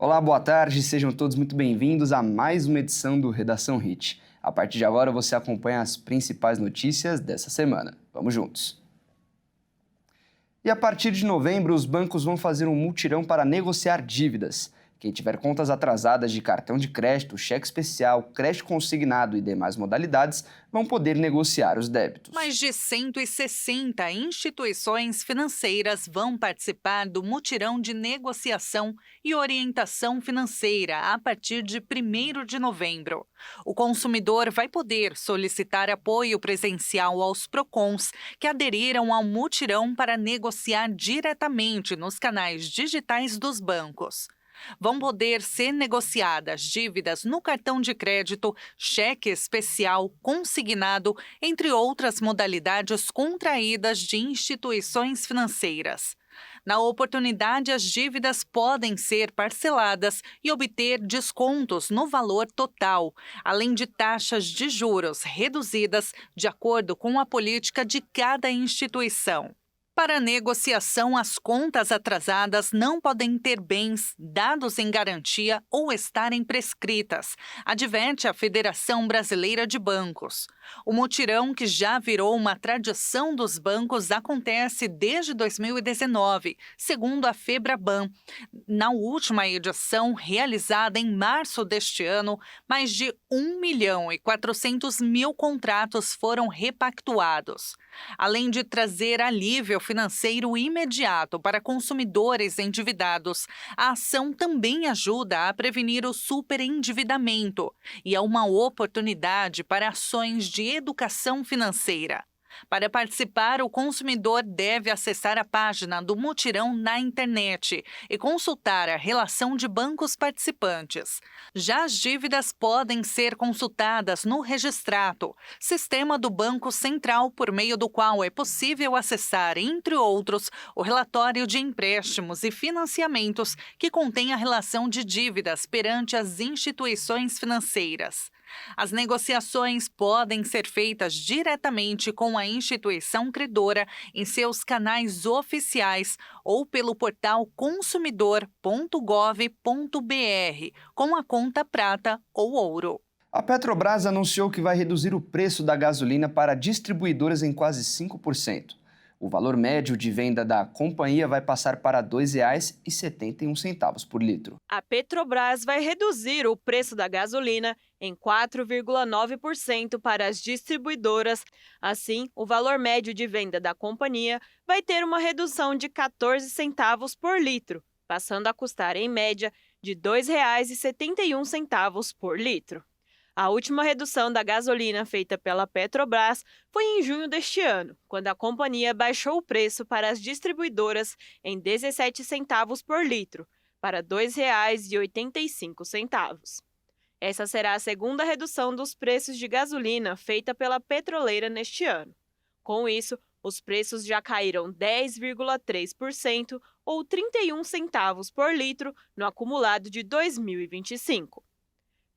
Olá, boa tarde, sejam todos muito bem-vindos a mais uma edição do Redação Hit. A partir de agora você acompanha as principais notícias dessa semana. Vamos juntos! E a partir de novembro, os bancos vão fazer um mutirão para negociar dívidas. Quem tiver contas atrasadas de cartão de crédito, cheque especial, crédito consignado e demais modalidades vão poder negociar os débitos. Mais de 160 instituições financeiras vão participar do mutirão de negociação e orientação financeira a partir de 1º de novembro. O consumidor vai poder solicitar apoio presencial aos PROCONs que aderiram ao mutirão para negociar diretamente nos canais digitais dos bancos. Vão poder ser negociadas dívidas no cartão de crédito, cheque especial, consignado, entre outras modalidades contraídas de instituições financeiras. Na oportunidade, as dívidas podem ser parceladas e obter descontos no valor total, além de taxas de juros reduzidas de acordo com a política de cada instituição. Para a negociação, as contas atrasadas não podem ter bens, dados em garantia ou estarem prescritas, adverte a Federação Brasileira de Bancos. O mutirão, que já virou uma tradição dos bancos, acontece desde 2019, segundo a Febraban. Na última edição, realizada em março deste ano, mais de 1.400.000 contratos foram repactuados. Além de trazer alívio financeiro imediato para consumidores endividados, a ação também ajuda a prevenir o superendividamento e é uma oportunidade para ações de educação financeira. Para participar, o consumidor deve acessar a página do mutirão na internet e consultar a relação de bancos participantes. Já as dívidas podem ser consultadas no Registrato, sistema do Banco Central, por meio do qual é possível acessar, entre outros, o relatório de empréstimos e financiamentos que contém a relação de dívidas perante as instituições financeiras. As negociações podem ser feitas diretamente com a instituição credora em seus canais oficiais ou pelo portal consumidor.gov.br, com a conta prata ou ouro. A Petrobras anunciou que vai reduzir o preço da gasolina para distribuidoras em quase 5%. O valor médio de venda da companhia vai passar para R$ 2,71 por litro. A Petrobras vai reduzir o preço da gasolina em 4,9% para as distribuidoras. Assim, o valor médio de venda da companhia vai ter uma redução de 14 centavos por litro, passando a custar, em média, de R$ 2,71 por litro. A última redução da gasolina feita pela Petrobras foi em junho deste ano, quando a companhia baixou o preço para as distribuidoras em 17 centavos por litro, para R$ 2,85. Essa será a segunda redução dos preços de gasolina feita pela petroleira neste ano. Com isso, os preços já caíram 10,3% ou 31 centavos por litro no acumulado de 2025.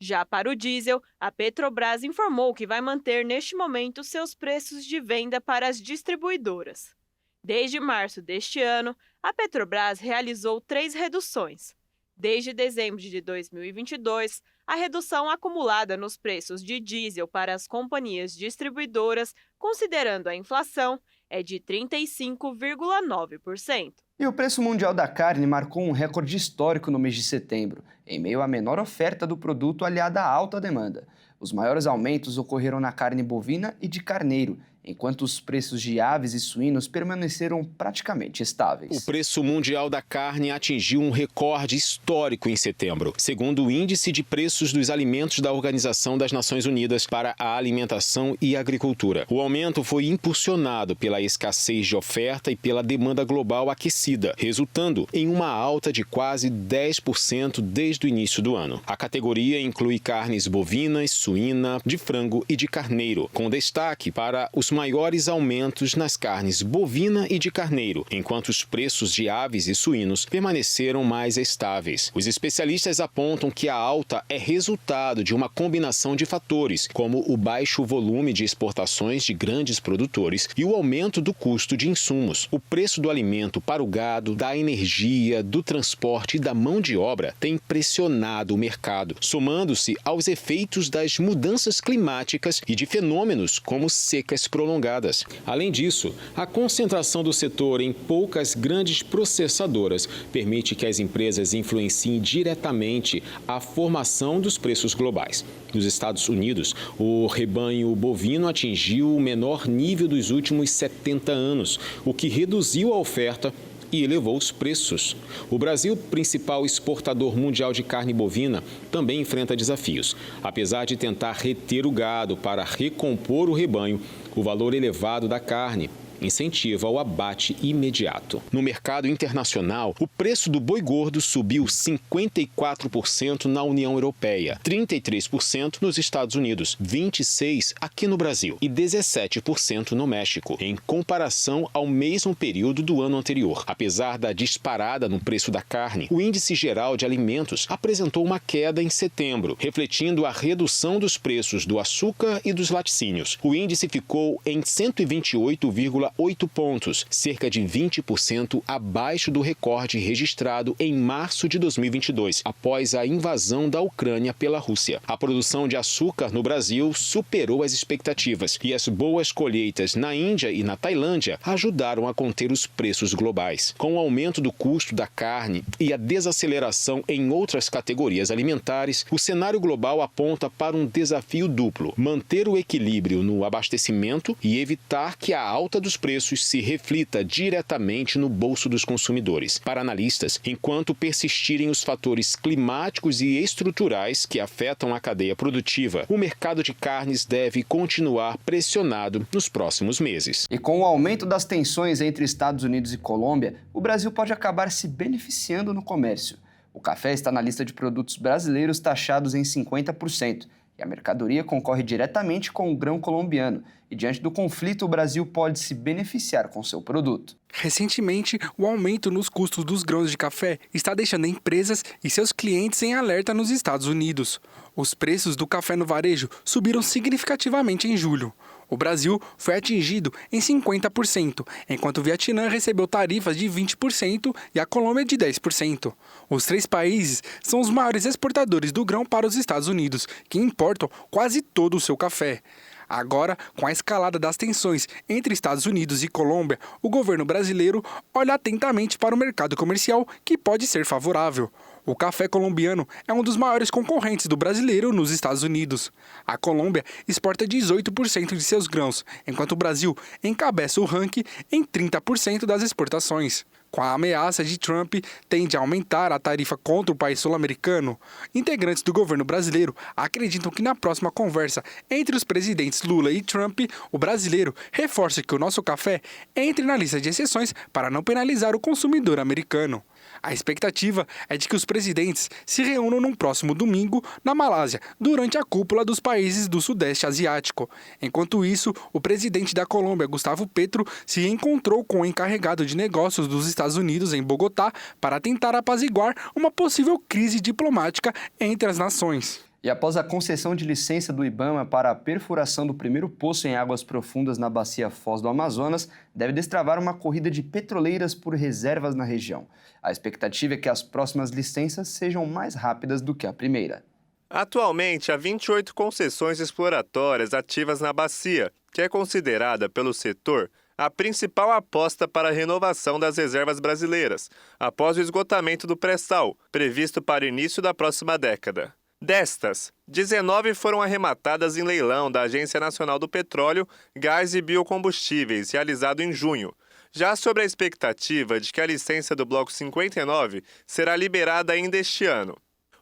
Já para o diesel, a Petrobras informou que vai manter neste momento seus preços de venda para as distribuidoras. Desde março deste ano, a Petrobras realizou 3 reduções. Desde dezembro de 2022, a redução acumulada nos preços de diesel para as companhias distribuidoras, considerando a inflação, é de 35,9%. E o preço mundial da carne marcou um recorde histórico no mês de setembro, em meio à menor oferta do produto aliada à alta demanda. Os maiores aumentos ocorreram na carne bovina e de carneiro, enquanto os preços de aves e suínos permaneceram praticamente estáveis. O preço mundial da carne atingiu um recorde histórico em setembro, segundo o Índice de Preços dos Alimentos da Organização das Nações Unidas para a Alimentação e Agricultura. O aumento foi impulsionado pela escassez de oferta e pela demanda global aquecida, resultando em uma alta de quase 10% desde o início do ano. A categoria inclui carnes bovinas, suína, de frango e de carneiro, com destaque para os maiores aumentos nas carnes bovina e de carneiro, enquanto os preços de aves e suínos permaneceram mais estáveis. Os especialistas apontam que a alta é resultado de uma combinação de fatores, como o baixo volume de exportações de grandes produtores e o aumento do custo de insumos. O preço do alimento para o gado, da energia, do transporte e da mão de obra tem pressionado o mercado, somando-se aos efeitos das mudanças climáticas e de fenômenos como secas prolongadas. Além disso, a concentração do setor em poucas grandes processadoras permite que as empresas influenciem diretamente a formação dos preços globais. Nos Estados Unidos, o rebanho bovino atingiu o menor nível dos últimos 70 anos, o que reduziu a oferta e elevou os preços. O Brasil, principal exportador mundial de carne bovina, também enfrenta desafios. Apesar de tentar reter o gado para recompor o rebanho, o valor elevado da carne incentiva o abate imediato. No mercado internacional, o preço do boi gordo subiu 54% na União Europeia, 33% nos Estados Unidos, 26% aqui no Brasil e 17% no México, em comparação ao mesmo período do ano anterior. Apesar da disparada no preço da carne, o Índice Geral de Alimentos apresentou uma queda em setembro, refletindo a redução dos preços do açúcar e dos laticínios. O índice ficou em 128,8 pontos, cerca de 20% abaixo do recorde registrado em março de 2022, após a invasão da Ucrânia pela Rússia. A produção de açúcar no Brasil superou as expectativas e as boas colheitas na Índia e na Tailândia ajudaram a conter os preços globais. Com o aumento do custo da carne e a desaceleração em outras categorias alimentares, o cenário global aponta para um desafio duplo: manter o equilíbrio no abastecimento e evitar que a alta dos preços se reflita diretamente no bolso dos consumidores. Para analistas, enquanto persistirem os fatores climáticos e estruturais que afetam a cadeia produtiva, o mercado de carnes deve continuar pressionado nos próximos meses. E com o aumento das tensões entre Estados Unidos e Colômbia, o Brasil pode acabar se beneficiando no comércio. O café está na lista de produtos brasileiros taxados em 50%. E a mercadoria concorre diretamente com o grão colombiano. E diante do conflito, o Brasil pode se beneficiar com seu produto. Recentemente, o aumento nos custos dos grãos de café está deixando empresas e seus clientes em alerta nos Estados Unidos. Os preços do café no varejo subiram significativamente em julho. O Brasil foi atingido em 50%, enquanto o Vietnã recebeu tarifas de 20% e a Colômbia de 10%. Os três países são os maiores exportadores do grão para os Estados Unidos, que importam quase todo o seu café. Agora, com a escalada das tensões entre Estados Unidos e Colômbia, o governo brasileiro olha atentamente para o mercado comercial, que pode ser favorável. O café colombiano é um dos maiores concorrentes do brasileiro nos Estados Unidos. A Colômbia exporta 18% de seus grãos, enquanto o Brasil encabeça o ranking em 30% das exportações. Com a ameaça de Trump tende a aumentar a tarifa contra o país sul-americano, integrantes do governo brasileiro acreditam que na próxima conversa entre os presidentes Lula e Trump, o brasileiro reforce que o nosso café entre na lista de exceções para não penalizar o consumidor americano. A expectativa é de que os presidentes se reúnam no próximo domingo na Malásia, durante a cúpula dos países do Sudeste Asiático. Enquanto isso, o presidente da Colômbia, Gustavo Petro, se encontrou com o encarregado de negócios dos Estados Unidos em Bogotá para tentar apaziguar uma possível crise diplomática entre as nações. E após a concessão de licença do IBAMA para a perfuração do primeiro poço em águas profundas na bacia Foz do Amazonas, deve destravar uma corrida de petroleiras por reservas na região. A expectativa é que as próximas licenças sejam mais rápidas do que a primeira. Atualmente, há 28 concessões exploratórias ativas na bacia, que é considerada pelo setor a principal aposta para a renovação das reservas brasileiras, após o esgotamento do pré-sal, previsto para o início da próxima década. Destas, 19 foram arrematadas em leilão da Agência Nacional do Petróleo, Gás e Biocombustíveis, realizado em junho. Já sobre a expectativa de que a licença do Bloco 59 será liberada ainda este ano.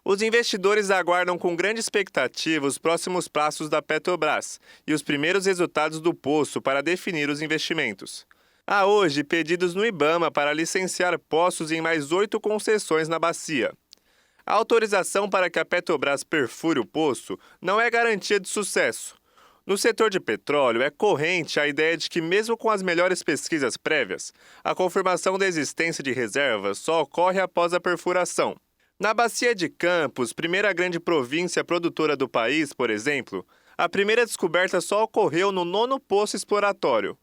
Os investidores aguardam com grande expectativa os próximos passos da Petrobras e os primeiros resultados do poço para definir os investimentos. Há hoje pedidos no IBAMA para licenciar poços em mais 8 concessões na bacia. A autorização para que a Petrobras perfure o poço não é garantia de sucesso. No setor de petróleo, é corrente a ideia de que, mesmo com as melhores pesquisas prévias, a confirmação da existência de reservas só ocorre após a perfuração. Na Bacia de Campos, primeira grande província produtora do país, por exemplo, a primeira descoberta só ocorreu no 9º poço exploratório.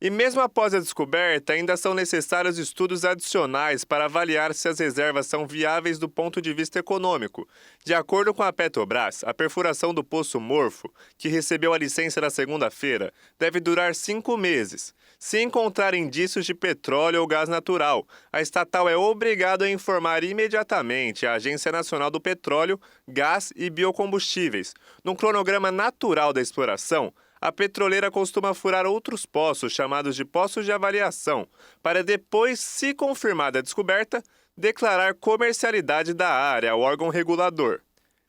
E mesmo após a descoberta, ainda são necessários estudos adicionais para avaliar se as reservas são viáveis do ponto de vista econômico. De acordo com a Petrobras, a perfuração do Poço Morfo, que recebeu a licença na segunda-feira, deve durar 5 meses. Se encontrar indícios de petróleo ou gás natural, a estatal é obrigada a informar imediatamente a Agência Nacional do Petróleo, Gás e Biocombustíveis. No cronograma natural da exploração, a petroleira costuma furar outros poços, chamados de poços de avaliação, para depois, se confirmada a descoberta, declarar comercialidade da área ao órgão regulador.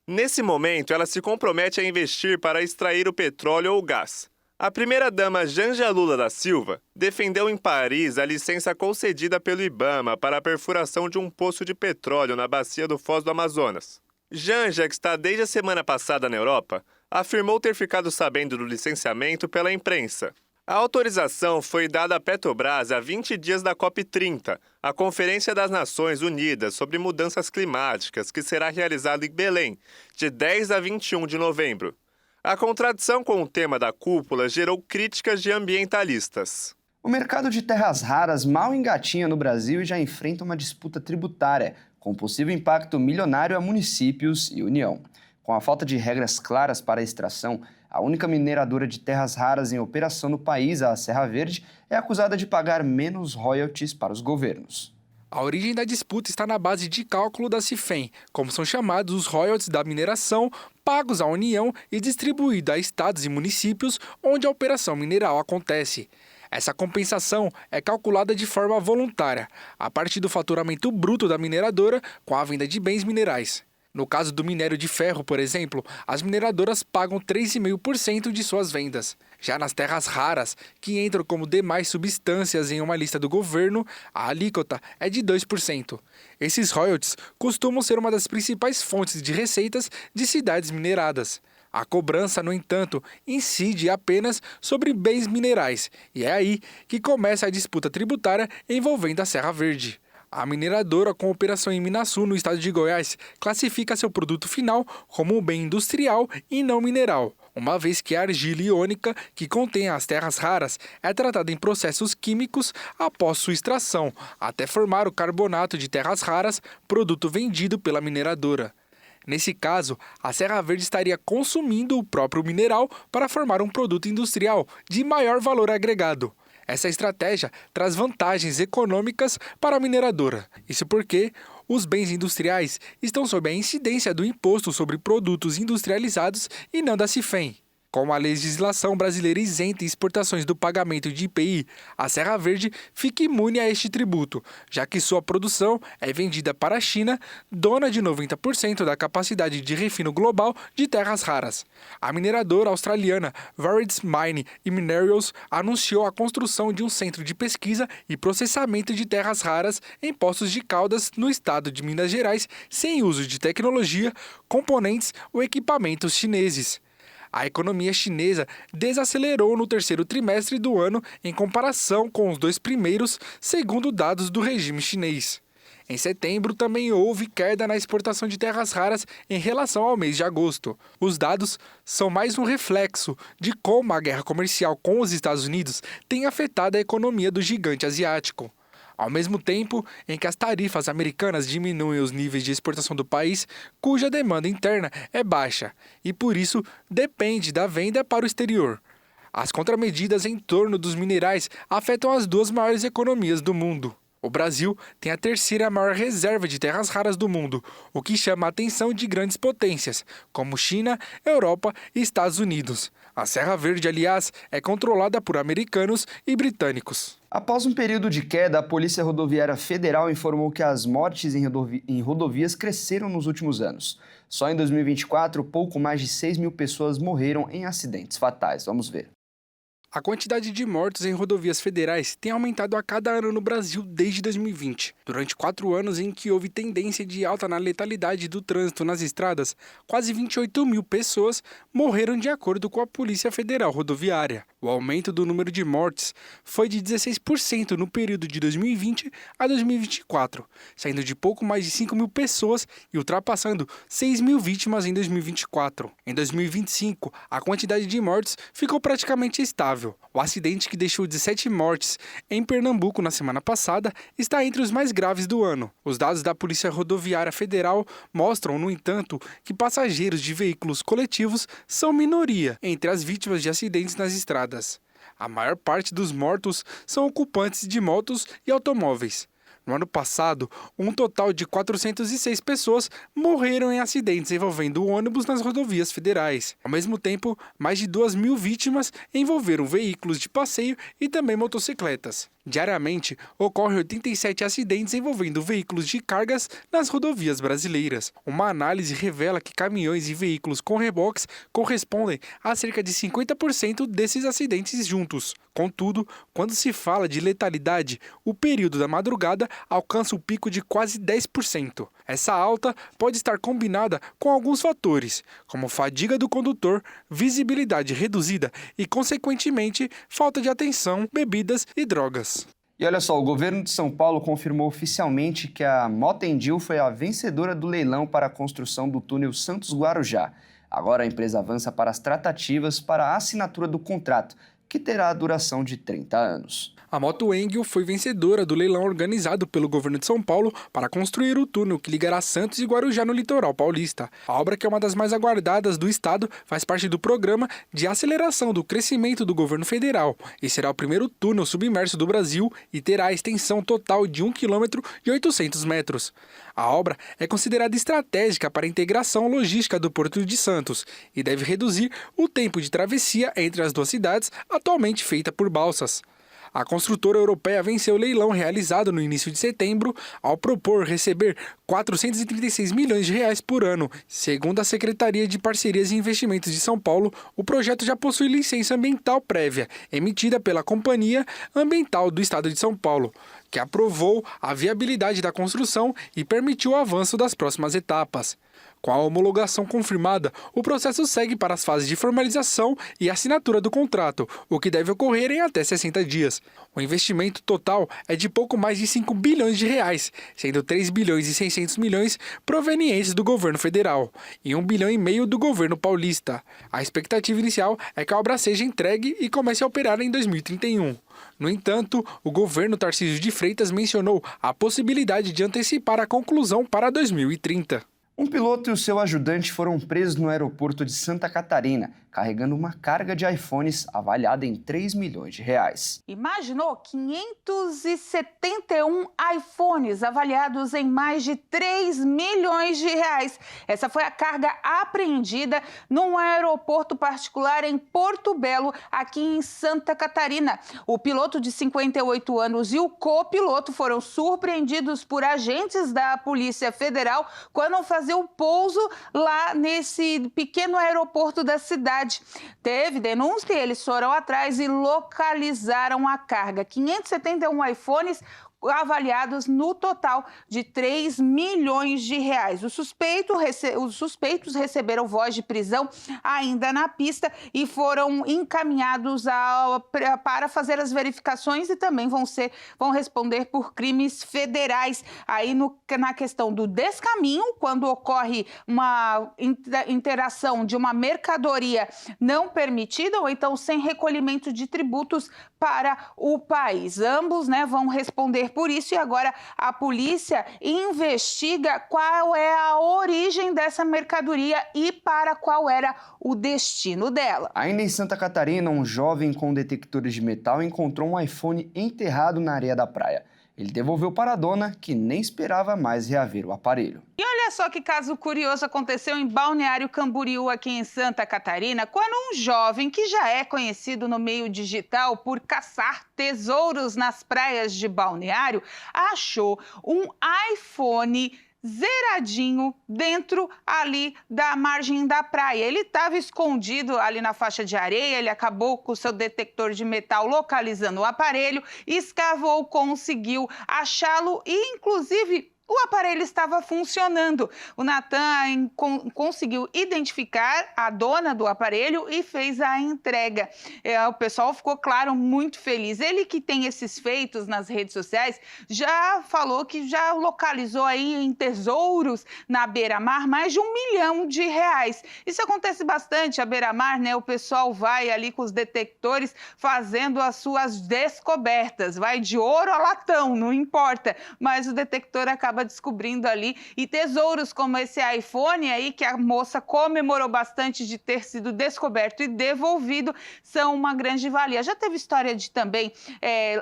Nesse momento, ela se compromete a investir para extrair o petróleo ou gás. A primeira-dama Janja Lula da Silva defendeu em Paris a licença concedida pelo IBAMA para a perfuração de um poço de petróleo na bacia do Foz do Amazonas. Janja, que está desde a semana passada na Europa, afirmou ter ficado sabendo do licenciamento pela imprensa. A autorização foi dada à Petrobras há 20 dias da COP30, a Conferência das Nações Unidas sobre Mudanças Climáticas, que será realizada em Belém, de 10 a 21 de novembro. A contradição com o tema da cúpula gerou críticas de ambientalistas. O mercado de terras raras mal engatinha no Brasil e já enfrenta uma disputa tributária, com possível impacto milionário a municípios e União. Com a falta de regras claras para a extração, a única mineradora de terras raras em operação no país, a Serra Verde, é acusada de pagar menos royalties para os governos. A origem da disputa está na base de cálculo da CIFEM, como são chamados os royalties da mineração, pagos à União e distribuídos a estados e municípios onde a operação mineral acontece. Essa compensação é calculada de forma voluntária, a partir do faturamento bruto da mineradora com a venda de bens minerais. No caso do minério de ferro, por exemplo, as mineradoras pagam 3,5% de suas vendas. Já nas terras raras, que entram como demais substâncias em uma lista do governo, a alíquota é de 2%. Esses royalties costumam ser uma das principais fontes de receitas de cidades mineradas. A cobrança, no entanto, incide apenas sobre bens minerais, e é aí que começa a disputa tributária envolvendo a Serra Verde. A mineradora com operação em Minaçu, no estado de Goiás, classifica seu produto final como um bem industrial e não mineral, uma vez que a argila iônica, que contém as terras raras, é tratada em processos químicos após sua extração, até formar o carbonato de terras raras, produto vendido pela mineradora. Nesse caso, a Serra Verde estaria consumindo o próprio mineral para formar um produto industrial de maior valor agregado. Essa estratégia traz vantagens econômicas para a mineradora. Isso porque os bens industriais estão sob a incidência do imposto sobre produtos industrializados e não da CIFEM. Com a legislação brasileira isenta exportações do pagamento de IPI, a Serra Verde fica imune a este tributo, já que sua produção é vendida para a China, dona de 90% da capacidade de refino global de terras raras. A mineradora australiana Vares Mine Minerals anunciou a construção de um centro de pesquisa e processamento de terras raras em Poços de Caldas, no estado de Minas Gerais, sem uso de tecnologia, componentes ou equipamentos chineses. A economia chinesa desacelerou no terceiro trimestre do ano em comparação com os 2 primeiros, segundo dados do regime chinês. Em setembro, também houve queda na exportação de terras raras em relação ao mês de agosto. Os dados são mais um reflexo de como a guerra comercial com os Estados Unidos tem afetado a economia do gigante asiático. Ao mesmo tempo em que as tarifas americanas diminuem os níveis de exportação do país, cuja demanda interna é baixa e, por isso, depende da venda para o exterior. As contramedidas em torno dos minerais afetam as 2 maiores economias do mundo. O Brasil tem a 3ª maior reserva de terras raras do mundo, o que chama a atenção de grandes potências, como China, Europa e Estados Unidos. A Serra Verde, aliás, é controlada por americanos e britânicos. Após um período de queda, a Polícia Rodoviária Federal informou que as mortes em rodovias cresceram nos últimos anos. Só em 2024, pouco mais de 6 mil pessoas morreram em acidentes fatais. Vamos ver. A quantidade de mortos em rodovias federais tem aumentado a cada ano no Brasil desde 2020. Durante 4 anos em que houve tendência de alta na letalidade do trânsito nas estradas, quase 28 mil pessoas morreram de acordo com a Polícia Federal Rodoviária. O aumento do número de mortes foi de 16% no período de 2020 a 2024, saindo de pouco mais de 5 mil pessoas e ultrapassando 6 mil vítimas em 2024. Em 2025, a quantidade de mortes ficou praticamente estável. O acidente que deixou 17 mortes em Pernambuco na semana passada está entre os mais graves do ano. Os dados da Polícia Rodoviária Federal mostram, no entanto, que passageiros de veículos coletivos são minoria entre as vítimas de acidentes nas estradas. A maior parte dos mortos são ocupantes de motos e automóveis. No ano passado, um total de 406 pessoas morreram em acidentes envolvendo ônibus nas rodovias federais. Ao mesmo tempo, mais de 2 mil vítimas envolveram veículos de passeio e também motocicletas. Diariamente, ocorrem 87 acidentes envolvendo veículos de cargas nas rodovias brasileiras. Uma análise revela que caminhões e veículos com reboques correspondem a cerca de 50% desses acidentes juntos. Contudo, quando se fala de letalidade, o período da madrugada alcança o pico de quase 10%. Essa alta pode estar combinada com alguns fatores, como fadiga do condutor, visibilidade reduzida e, consequentemente, falta de atenção, bebidas e drogas. E olha só, o governo de São Paulo confirmou oficialmente que a Motendil foi a vencedora do leilão para a construção do túnel Santos-Guarujá. Agora a empresa avança para as tratativas para a assinatura do contrato, que terá a duração de 30 anos. A Motengil foi vencedora do leilão organizado pelo governo de São Paulo para construir o túnel que ligará Santos e Guarujá no litoral paulista. A obra, que é uma das mais aguardadas do estado, faz parte do programa de aceleração do crescimento do governo federal e será o primeiro túnel submerso do Brasil e terá a extensão total de 1,8 km. A obra é considerada estratégica para a integração logística do Porto de Santos e deve reduzir o tempo de travessia entre as duas cidades, atualmente feita por balsas. A construtora europeia venceu o leilão realizado no início de setembro ao propor receber 436 milhões de reais por ano. Segundo a Secretaria de Parcerias e Investimentos de São Paulo, o projeto já possui licença ambiental prévia, emitida pela Companhia Ambiental do Estado de São Paulo, que aprovou a viabilidade da construção e permitiu o avanço das próximas etapas. Com a homologação confirmada, o processo segue para as fases de formalização e assinatura do contrato, o que deve ocorrer em até 60 dias. O investimento total é de pouco mais de 5 bilhões de reais, sendo 3 bilhões e 600 milhões provenientes do governo federal e 1,5 bilhão do governo paulista. A expectativa inicial é que a obra seja entregue e comece a operar em 2031. No entanto, o governo Tarcísio de Freitas mencionou a possibilidade de antecipar a conclusão para 2030. Um piloto e o seu ajudante foram presos no aeroporto de Santa Catarina, carregando uma carga de iPhones avaliada em 3 milhões de reais. Imaginou 571 iPhones avaliados em mais de 3 milhões de reais. Essa foi a carga apreendida num aeroporto particular em Porto Belo, aqui em Santa Catarina. O piloto de 58 anos e o copiloto foram surpreendidos por agentes da Polícia Federal quando faziam o pouso lá nesse pequeno aeroporto da cidade. Teve denúncia e eles foram atrás e localizaram a carga. 571 iPhones avaliados no total de 3 milhões de reais. Os suspeitos receberam voz de prisão ainda na pista e foram encaminhados para fazer as verificações e também vão responder por crimes federais. Aí na questão do descaminho, quando ocorre uma interação de uma mercadoria não permitida ou então sem recolhimento de tributos para o país. Ambos, vão responder por isso e agora a polícia investiga qual é a origem dessa mercadoria e para qual era o destino dela. Ainda em Santa Catarina, um jovem com detectores de metal encontrou um iPhone enterrado na areia da praia. Ele devolveu para a dona, que nem esperava mais reaver o aparelho. E olha só que caso curioso aconteceu em Balneário Camboriú, aqui em Santa Catarina, quando um jovem que já é conhecido no meio digital por caçar tesouros nas praias de Balneário, achou um iPhone zeradinho dentro ali da margem da praia. Ele estava escondido ali na faixa de areia, ele acabou com o seu detector de metal localizando o aparelho, escavou, conseguiu achá-lo e, inclusive, o aparelho estava funcionando. O Natan conseguiu identificar a dona do aparelho e fez a entrega. O pessoal ficou, claro, muito feliz. Ele que tem esses feitos nas redes sociais, já falou que já localizou aí em tesouros na beira-mar mais de R$1 milhão. Isso acontece bastante à beira-mar, né? O pessoal vai ali com os detectores fazendo as suas descobertas. Vai de ouro a latão, não importa. Mas o detector acaba descobrindo ali, e tesouros como esse iPhone aí, que a moça comemorou bastante de ter sido descoberto e devolvido, são uma grande valia. Já teve história de também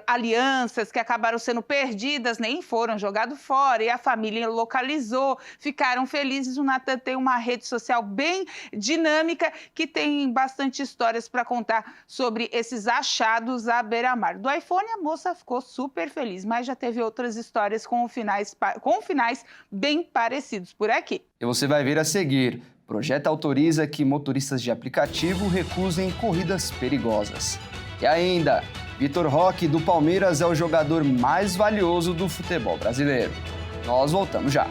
alianças que acabaram sendo perdidas, nem foram jogadas fora, e a família localizou, ficaram felizes. O Natan tem uma rede social bem dinâmica, que tem bastante histórias para contar sobre esses achados à beira-mar. Do iPhone, a moça ficou super feliz, mas já teve outras histórias com finais bem parecidos por aqui. E você vai ver a seguir. Projeto autoriza que motoristas de aplicativo recusem corridas perigosas. E ainda, Vitor Roque, do Palmeiras, é o jogador mais valioso do futebol brasileiro. Nós voltamos já.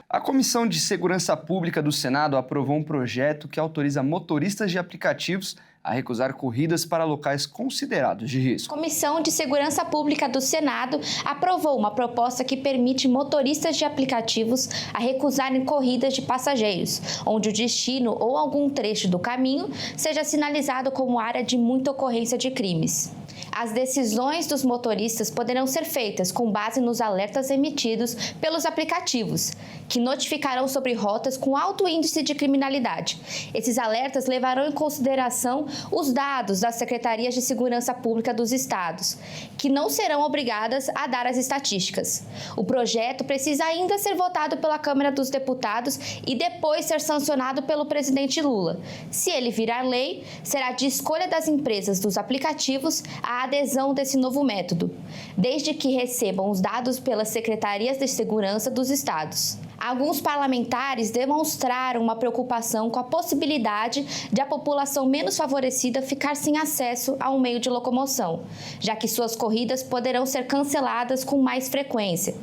A Comissão de Segurança Pública do Senado aprovou um projeto que autoriza motoristas de aplicativos a recusar corridas para locais considerados de risco. A Comissão de Segurança Pública do Senado aprovou uma proposta que permite motoristas de aplicativos a recusarem corridas de passageiros, onde o destino ou algum trecho do caminho seja sinalizado como área de muita ocorrência de crimes. As decisões dos motoristas poderão ser feitas com base nos alertas emitidos pelos aplicativos, que notificarão sobre rotas com alto índice de criminalidade. Esses alertas levarão em consideração os dados das Secretarias de Segurança Pública dos estados, que não serão obrigadas a dar as estatísticas. O projeto precisa ainda ser votado pela Câmara dos Deputados e depois ser sancionado pelo presidente Lula. Se ele virar lei, será de escolha das empresas dos aplicativos a adesão desse novo método, desde que recebam os dados pelas Secretarias de Segurança dos estados. Alguns parlamentares demonstraram uma preocupação com a possibilidade de a população menos favorecida ficar sem acesso a um meio de locomoção, já que suas corridas poderão ser canceladas com mais frequência.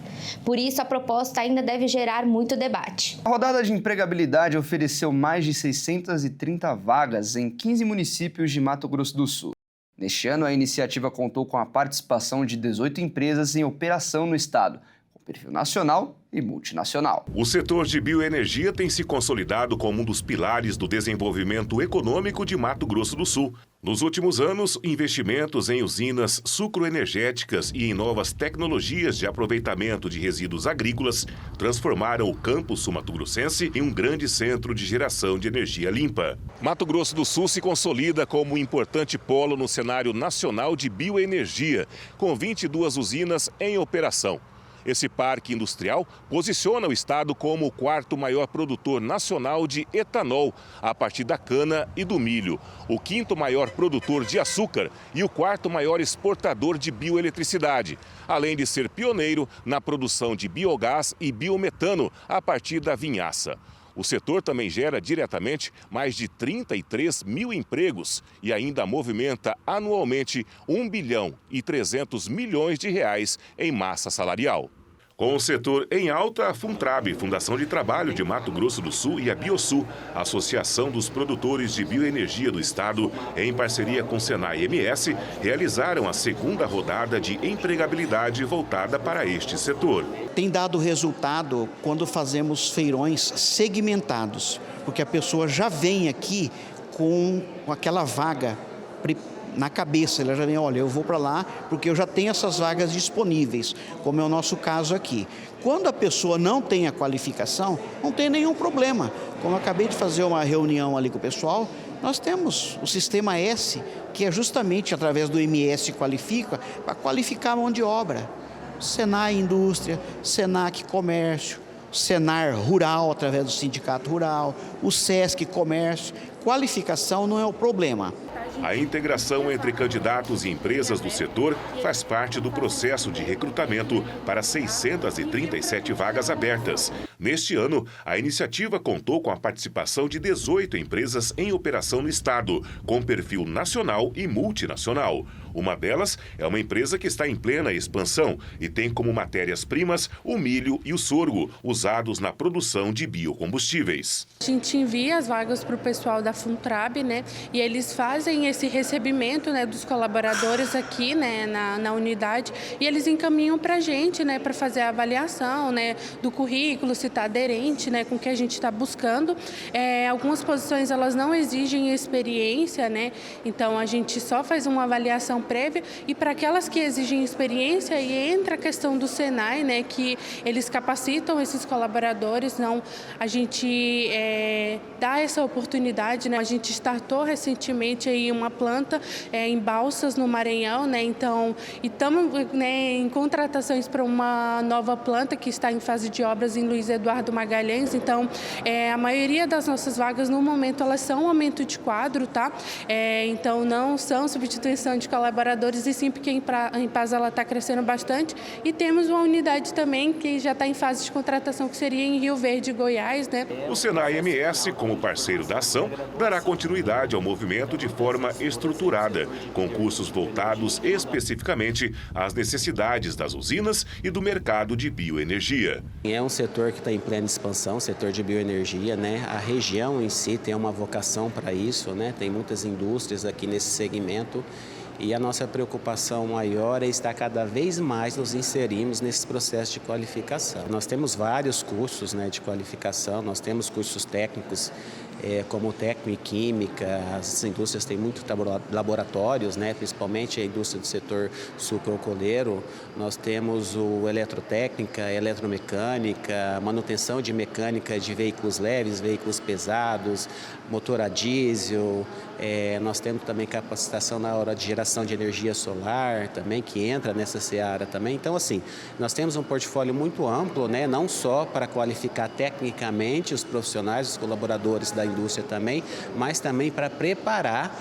Por isso, a proposta ainda deve gerar muito debate. A rodada de empregabilidade ofereceu mais de 630 vagas em 15 municípios de Mato Grosso do Sul. Neste ano, a iniciativa contou com a participação de 18 empresas em operação no estado, com perfil nacional e multinacional. O setor de bioenergia tem se consolidado como um dos pilares do desenvolvimento econômico de Mato Grosso do Sul. Nos últimos anos, investimentos em usinas sucroenergéticas e em novas tecnologias de aproveitamento de resíduos agrícolas transformaram o campus sul-mato-grossense em um grande centro de geração de energia limpa. Mato Grosso do Sul se consolida como um importante polo no cenário nacional de bioenergia, com 22 usinas em operação. Esse parque industrial posiciona o estado como o quarto maior produtor nacional de etanol, a partir da cana e do milho, o quinto maior produtor de açúcar e o quarto maior exportador de bioeletricidade, além de ser pioneiro na produção de biogás e biometano a partir da vinhaça. O setor também gera diretamente mais de 33 mil empregos e ainda movimenta anualmente R$1 bilhão e 300 milhões de reais em massa salarial. Com o setor em alta, a Funtrab, Fundação de Trabalho de Mato Grosso do Sul, e a Biosul, Associação dos Produtores de Bioenergia do Estado, em parceria com Senai MS, realizaram a segunda rodada de empregabilidade voltada para este setor. Tem dado resultado quando fazemos feirões segmentados, porque a pessoa já vem aqui com aquela vaga na cabeça, ela já vem, olha, eu vou para lá porque eu já tenho essas vagas disponíveis, como é o nosso caso aqui. Quando a pessoa não tem a qualificação, não tem nenhum problema. Como eu acabei de fazer uma reunião ali com o pessoal, Nós temos o Sistema S, que é justamente através do MS Qualifica, para qualificar a mão de obra. Senai Indústria, Senac Comércio, Senar Rural, através do Sindicato Rural, o Sesc Comércio. Qualificação não é o problema. A integração entre candidatos e empresas do setor faz parte do processo de recrutamento para 637 vagas abertas. Neste ano, a iniciativa contou com a participação de 18 empresas em operação no estado, com perfil nacional e multinacional. Uma delas é uma empresa que está em plena expansão e tem como matérias-primas o milho e o sorgo, usados na produção de biocombustíveis. A gente envia as vagas para o pessoal da Funtrab, né? E eles fazem esse recebimento, né, dos colaboradores aqui, né, na unidade, e eles encaminham para a gente, né, para fazer a avaliação, né, do currículo, se está aderente, né, com o que a gente está buscando. Algumas posições elas não exigem experiência, né? Então a gente só faz uma avaliação prévia, e para aquelas que exigem experiência, aí entra a questão do Senai, né, que eles capacitam esses colaboradores. Não, a gente dá essa oportunidade, né? A gente startou recentemente aí uma planta em Balsas, no Maranhão, né? Então, e estamos, né, em contratações para uma nova planta que está em fase de obras em Luiz Eduardo Magalhães. Então, a maioria das nossas vagas no momento elas são aumento de quadro, tá? Então não são substituição de colaboradores, e sim porque a Empasa ela está crescendo bastante, e temos uma unidade também que já está em fase de contratação, que seria em Rio Verde, Goiás, né? O Senai MS, como parceiro da ação, dará continuidade ao movimento de forma estruturada, com cursos voltados especificamente às necessidades das usinas e do mercado de bioenergia. É um setor que está em plena expansão, setor de bioenergia, né? A região em si tem uma vocação para isso, né? Tem muitas indústrias aqui nesse segmento. E a nossa preocupação maior é estar cada vez mais nos inserirmos nesse processo de qualificação. Nós temos vários cursos, né, de qualificação, nós temos cursos técnicos, como técnico em química, as indústrias têm muitos laboratórios, né, principalmente a indústria do setor sucroalcooleiro. Nós temos o eletrotécnica, eletromecânica, manutenção de mecânica de veículos leves, veículos pesados, motor a diesel. Nós temos também capacitação na hora de geração de energia solar também, que entra nessa seara também. Então, assim, nós temos um portfólio muito amplo, né, não só para qualificar tecnicamente os profissionais, os colaboradores da indústria também, mas também para preparar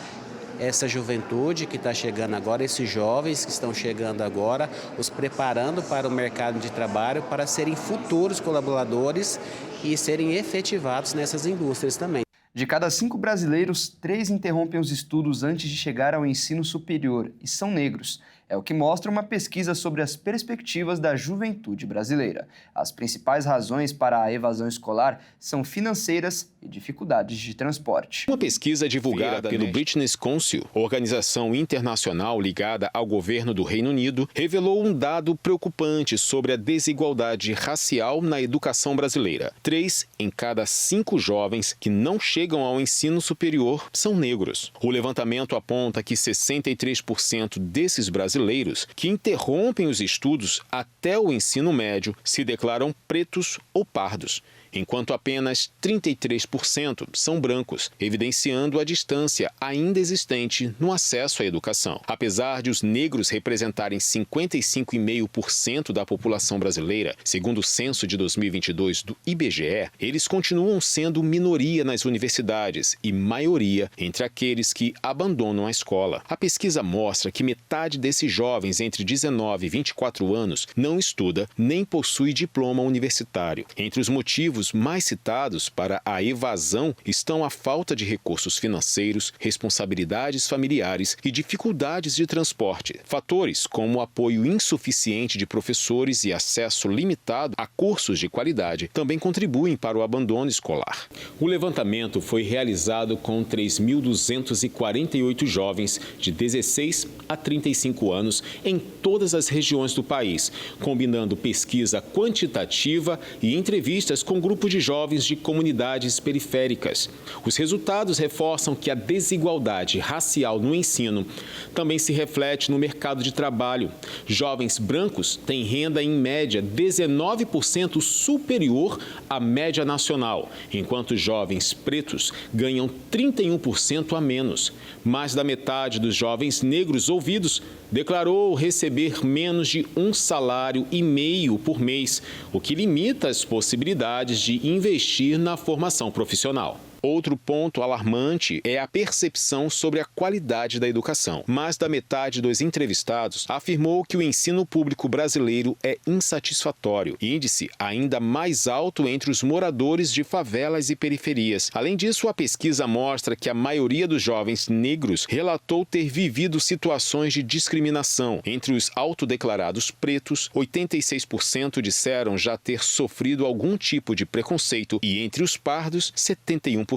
essa juventude que está chegando agora, esses jovens que estão chegando agora, os preparando para o mercado de trabalho, para serem futuros colaboradores e serem efetivados nessas indústrias também. De cada 5 brasileiros, 3 interrompem os estudos antes de chegar ao ensino superior e são negros. É o que mostra uma pesquisa sobre as perspectivas da juventude brasileira. As principais razões para a evasão escolar são financeiras e dificuldades de transporte. Uma pesquisa divulgada pelo British Council, organização internacional ligada ao governo do Reino Unido, revelou um dado preocupante sobre a desigualdade racial na educação brasileira. 3 em cada 5 jovens que não chegam ao ensino superior são negros. O levantamento aponta que 63% desses brasileiros que interrompem os estudos até o ensino médio se declaram pretos ou pardos, enquanto apenas 33% são brancos, evidenciando a distância ainda existente no acesso à educação. Apesar de os negros representarem 55,5% da população brasileira, segundo o censo de 2022 do IBGE, eles continuam sendo minoria nas universidades e maioria entre aqueles que abandonam a escola. A pesquisa mostra que metade desses jovens entre 19 e 24 anos não estuda nem possui diploma universitário. Entre os motivos mais citados para a evasão estão a falta de recursos financeiros, responsabilidades familiares e dificuldades de transporte. Fatores como o apoio insuficiente de professores e acesso limitado a cursos de qualidade também contribuem para o abandono escolar. O levantamento foi realizado com 3.248 jovens de 16 a 35 anos em todas as regiões do país, combinando pesquisa quantitativa e entrevistas com grupos grupo de jovens de comunidades periféricas. Os resultados reforçam que a desigualdade racial no ensino também se reflete no mercado de trabalho. Jovens brancos têm renda, em média, 19% superior à média nacional, enquanto jovens pretos ganham 31% a menos. Mais da metade dos jovens negros ouvidos declarou receber menos de um salário e meio por mês, o que limita as possibilidades de investir na formação profissional. Outro ponto alarmante é a percepção sobre a qualidade da educação. Mais da metade dos entrevistados afirmou que o ensino público brasileiro é insatisfatório, índice ainda mais alto entre os moradores de favelas e periferias. Além disso, a pesquisa mostra que a maioria dos jovens negros relatou ter vivido situações de discriminação. Entre os autodeclarados pretos, 86% disseram já ter sofrido algum tipo de preconceito e entre os pardos, 71%.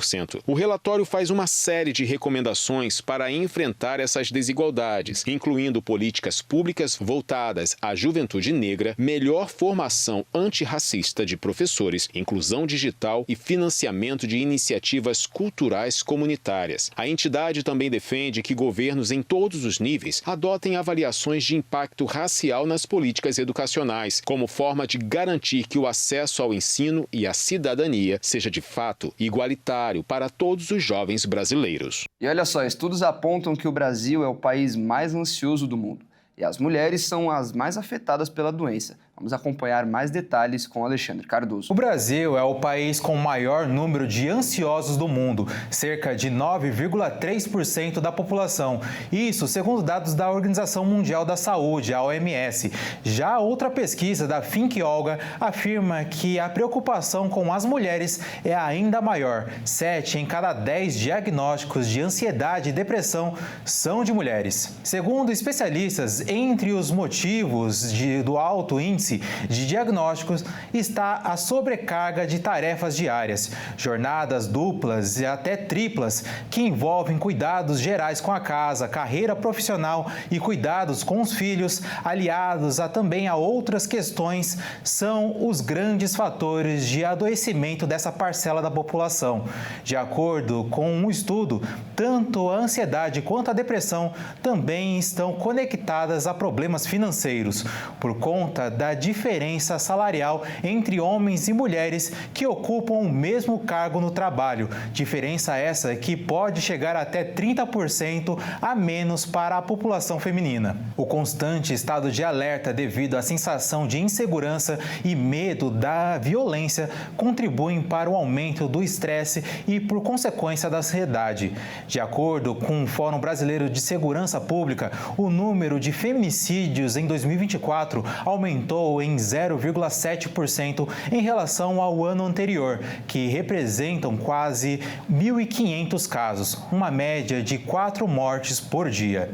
O relatório faz uma série de recomendações para enfrentar essas desigualdades, incluindo políticas públicas voltadas à juventude negra, melhor formação antirracista de professores, inclusão digital e financiamento de iniciativas culturais comunitárias. A entidade também defende que governos em todos os níveis adotem avaliações de impacto racial nas políticas educacionais, como forma de garantir que o acesso ao ensino e à cidadania seja de fato igualitário para todos os jovens brasileiros. E olha só, estudos apontam que o Brasil é o país mais ansioso do mundo e as mulheres são as mais afetadas pela doença. Vamos acompanhar mais detalhes com Alexandre Cardoso. O Brasil é o país com o maior número de ansiosos do mundo, cerca de 9,3% da população. Isso segundo dados da Organização Mundial da Saúde, a OMS. Já outra pesquisa da Think Olga afirma que a preocupação com as mulheres é ainda maior. 7 em cada 10 diagnósticos de ansiedade e depressão são de mulheres. Segundo especialistas, entre os motivos do alto índice de diagnósticos está a sobrecarga de tarefas diárias, jornadas duplas e até triplas que envolvem cuidados gerais com a casa, carreira profissional e cuidados com os filhos, aliados também a outras questões, são os grandes fatores de adoecimento dessa parcela da população. De acordo com um estudo, tanto a ansiedade quanto a depressão também estão conectadas a problemas financeiros, por conta da diferença salarial entre homens e mulheres que ocupam o mesmo cargo no trabalho. Diferença essa que pode chegar até 30% a menos para a população feminina. O constante estado de alerta devido à sensação de insegurança e medo da violência contribuem para o aumento do estresse e, por consequência, da ansiedade. De acordo com o Fórum Brasileiro de Segurança Pública, o número de feminicídios em 2024 aumentou em 0,7% em relação ao ano anterior, que representam quase 1.500 casos, uma média de 4 mortes por dia.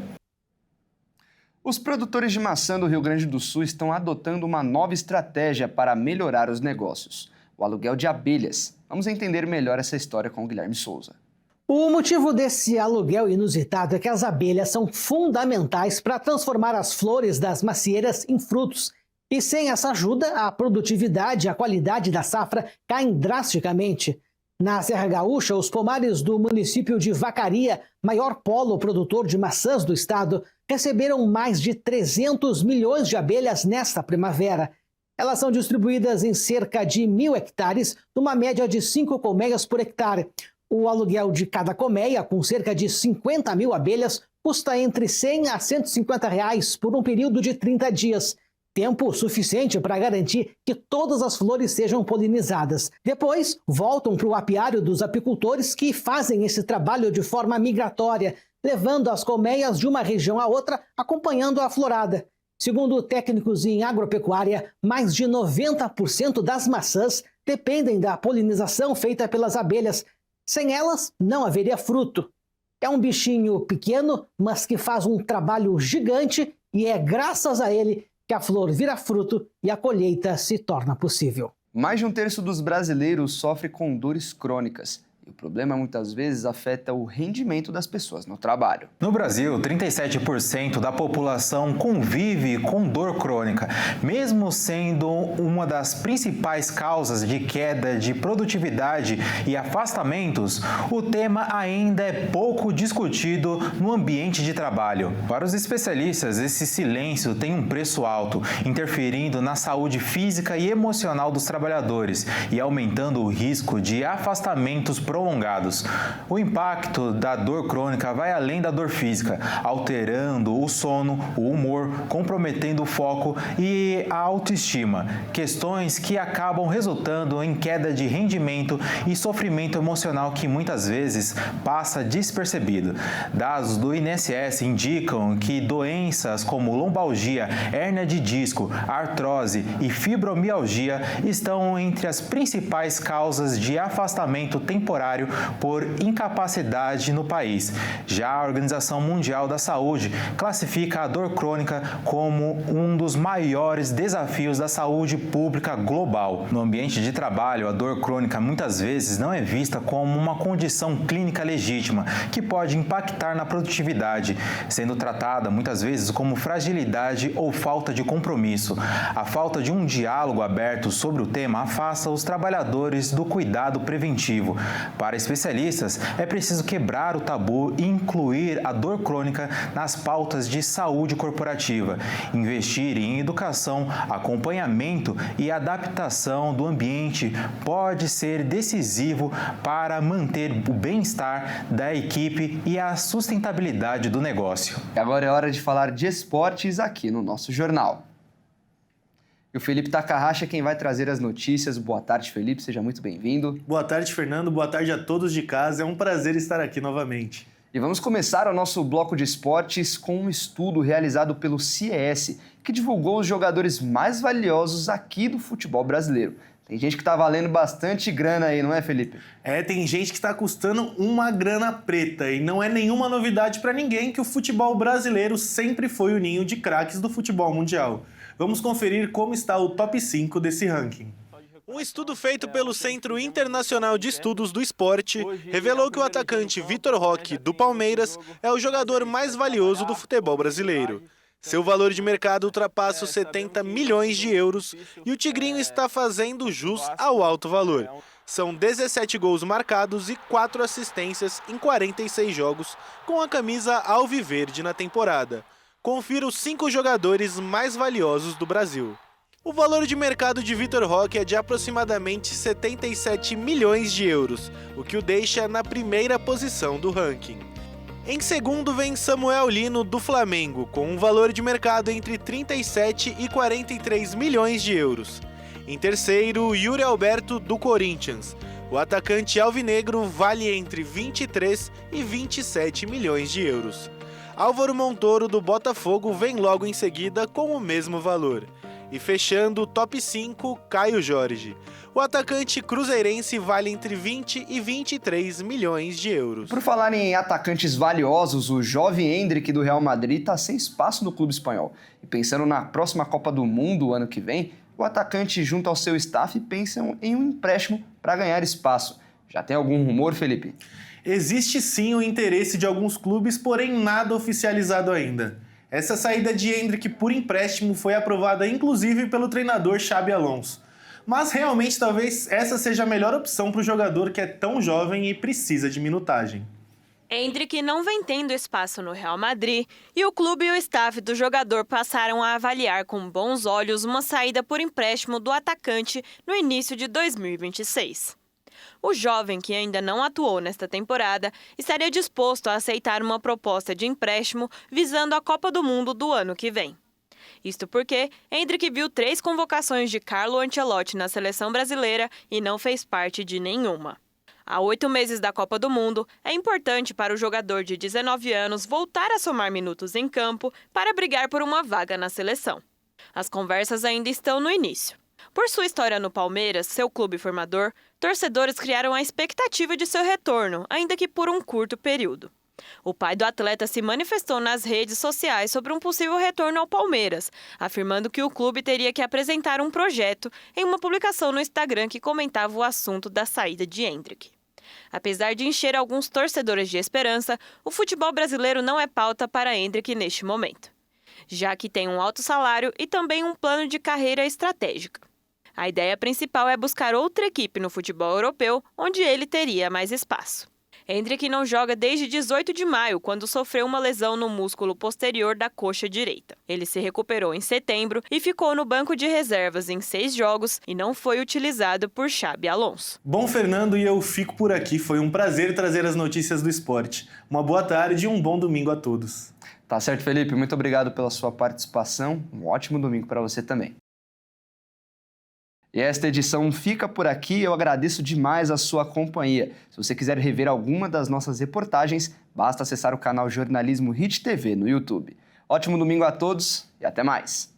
Os produtores de maçã do Rio Grande do Sul estão adotando uma nova estratégia para melhorar os negócios: o aluguel de abelhas. Vamos entender melhor essa história com o Guilherme Souza. O motivo desse aluguel inusitado é que as abelhas são fundamentais para transformar as flores das macieiras em frutos. E sem essa ajuda, a produtividade e a qualidade da safra caem drasticamente. Na Serra Gaúcha, os pomares do município de Vacaria, maior polo produtor de maçãs do estado, receberam mais de 300 milhões de abelhas nesta primavera. Elas são distribuídas em cerca de 1.000 hectares, numa média de 5 colmeias por hectare. O aluguel de cada colmeia, com cerca de 50 mil abelhas, custa entre R$ 100 a R$ 150 por um período de 30 dias. Tempo suficiente para garantir que todas as flores sejam polinizadas. Depois, voltam para o apiário dos apicultores que fazem esse trabalho de forma migratória, levando as colmeias de uma região a outra, acompanhando a florada. Segundo técnicos em agropecuária, mais de 90% das maçãs dependem da polinização feita pelas abelhas. Sem elas, não haveria fruto. É um bichinho pequeno, mas que faz um trabalho gigante e é graças a ele que a flor vira fruto e a colheita se torna possível. Mais de um terço dos brasileiros sofre com dores crônicas. E o problema muitas vezes afeta o rendimento das pessoas no trabalho. No Brasil, 37% da população convive com dor crônica, mesmo sendo uma das principais causas de queda de produtividade e afastamentos. O tema ainda é pouco discutido no ambiente de trabalho. Para os especialistas, esse silêncio tem um preço alto, interferindo na saúde física e emocional dos trabalhadores e aumentando o risco de afastamentos prolongados. O impacto da dor crônica vai além da dor física, alterando o sono, o humor, comprometendo o foco e a autoestima, questões que acabam resultando em queda de rendimento e sofrimento emocional que muitas vezes passa despercebido. Dados do INSS indicam que doenças como lombalgia, hérnia de disco, artrose e fibromialgia estão entre as principais causas de afastamento temporário por incapacidade no país. Já a Organização Mundial da Saúde classifica a dor crônica como um dos maiores desafios da saúde pública global. No ambiente de trabalho, a dor crônica muitas vezes não é vista como uma condição clínica legítima que pode impactar na produtividade, sendo tratada muitas vezes como fragilidade ou falta de compromisso. A falta de um diálogo aberto sobre o tema afasta os trabalhadores do cuidado preventivo. Para especialistas, é preciso quebrar o tabu e incluir a dor crônica nas pautas de saúde corporativa, investir em educação, acompanhamento e adaptação do ambiente pode ser decisivo para manter o bem-estar da equipe e a sustentabilidade do negócio. Agora é hora de falar de esportes aqui no nosso jornal. E o Felipe Takahashi é quem vai trazer as notícias. Boa tarde, Felipe, seja muito bem-vindo. Boa tarde, Fernando. Boa tarde a todos de casa. É um prazer estar aqui novamente. E vamos começar o nosso bloco de esportes com um estudo realizado pelo CIES, que divulgou os jogadores mais valiosos aqui do futebol brasileiro. Tem gente que tá valendo bastante grana aí, não é, Felipe? Tem gente que está custando uma grana preta. E não é nenhuma novidade para ninguém que o futebol brasileiro sempre foi o ninho de craques do futebol mundial. Vamos conferir como está o top 5 desse ranking. Um estudo feito pelo Centro Internacional de Estudos do Esporte revelou que o atacante Vitor Roque, do Palmeiras, é o jogador mais valioso do futebol brasileiro. Seu valor de mercado ultrapassa os 70 milhões de euros e o Tigrinho está fazendo jus ao alto valor. São 17 gols marcados e 4 assistências em 46 jogos com a camisa alviverde na temporada. Confira os 5 jogadores mais valiosos do Brasil. O valor de mercado de Vitor Roque é de aproximadamente 77 milhões de euros, o que o deixa na primeira posição do ranking. Em segundo vem Samuel Lino, do Flamengo, com um valor de mercado entre 37 e 43 milhões de euros. Em terceiro, Yuri Alberto, do Corinthians. O atacante alvinegro vale entre 23 e 27 milhões de euros. Álvaro Montoro, do Botafogo, vem logo em seguida com o mesmo valor. E fechando o top 5, Caio Jorge. O atacante cruzeirense vale entre 20 e 23 milhões de euros. Por falar em atacantes valiosos, o jovem Endrick do Real Madrid está sem espaço no clube espanhol. E pensando na próxima Copa do Mundo, ano que vem, o atacante junto ao seu staff pensam em um empréstimo para ganhar espaço. Já tem algum rumor, Felipe? Existe sim o interesse de alguns clubes, porém nada oficializado ainda. Essa saída de Endrick por empréstimo foi aprovada inclusive pelo treinador Xabi Alonso. Mas realmente talvez essa seja a melhor opção para o jogador que é tão jovem e precisa de minutagem. Endrick não vem tendo espaço no Real Madrid e o clube e o staff do jogador passaram a avaliar com bons olhos uma saída por empréstimo do atacante no início de 2026. O jovem, que ainda não atuou nesta temporada, estaria disposto a aceitar uma proposta de empréstimo visando a Copa do Mundo do ano que vem. Isto porque Endrick viu 3 convocações de Carlo Ancelotti na seleção brasileira e não fez parte de nenhuma. Há 8 meses da Copa do Mundo, é importante para o jogador de 19 anos voltar a somar minutos em campo para brigar por uma vaga na seleção. As conversas ainda estão no início. Por sua história no Palmeiras, seu clube formador, torcedores criaram a expectativa de seu retorno, ainda que por um curto período. O pai do atleta se manifestou nas redes sociais sobre um possível retorno ao Palmeiras, afirmando que o clube teria que apresentar um projeto em uma publicação no Instagram que comentava o assunto da saída de Endrick. Apesar de encher alguns torcedores de esperança, o futebol brasileiro não é pauta para Endrick neste momento, já que tem um alto salário e também um plano de carreira estratégica. A ideia principal é buscar outra equipe no futebol europeu, onde ele teria mais espaço. Endrick não joga desde 18 de maio, quando sofreu uma lesão no músculo posterior da coxa direita. Ele se recuperou em setembro e ficou no banco de reservas em 6 jogos e não foi utilizado por Xabi Alonso. Bom, Fernando, e eu fico por aqui. Foi um prazer trazer as notícias do esporte. Uma boa tarde e um bom domingo a todos. Tá certo, Felipe. Muito obrigado pela sua participação. Um ótimo domingo para você também. E esta edição fica por aqui. Eu agradeço demais a sua companhia. Se você quiser rever alguma das nossas reportagens, basta acessar o canal Jornalismo Hit TV no YouTube. Ótimo domingo a todos e até mais!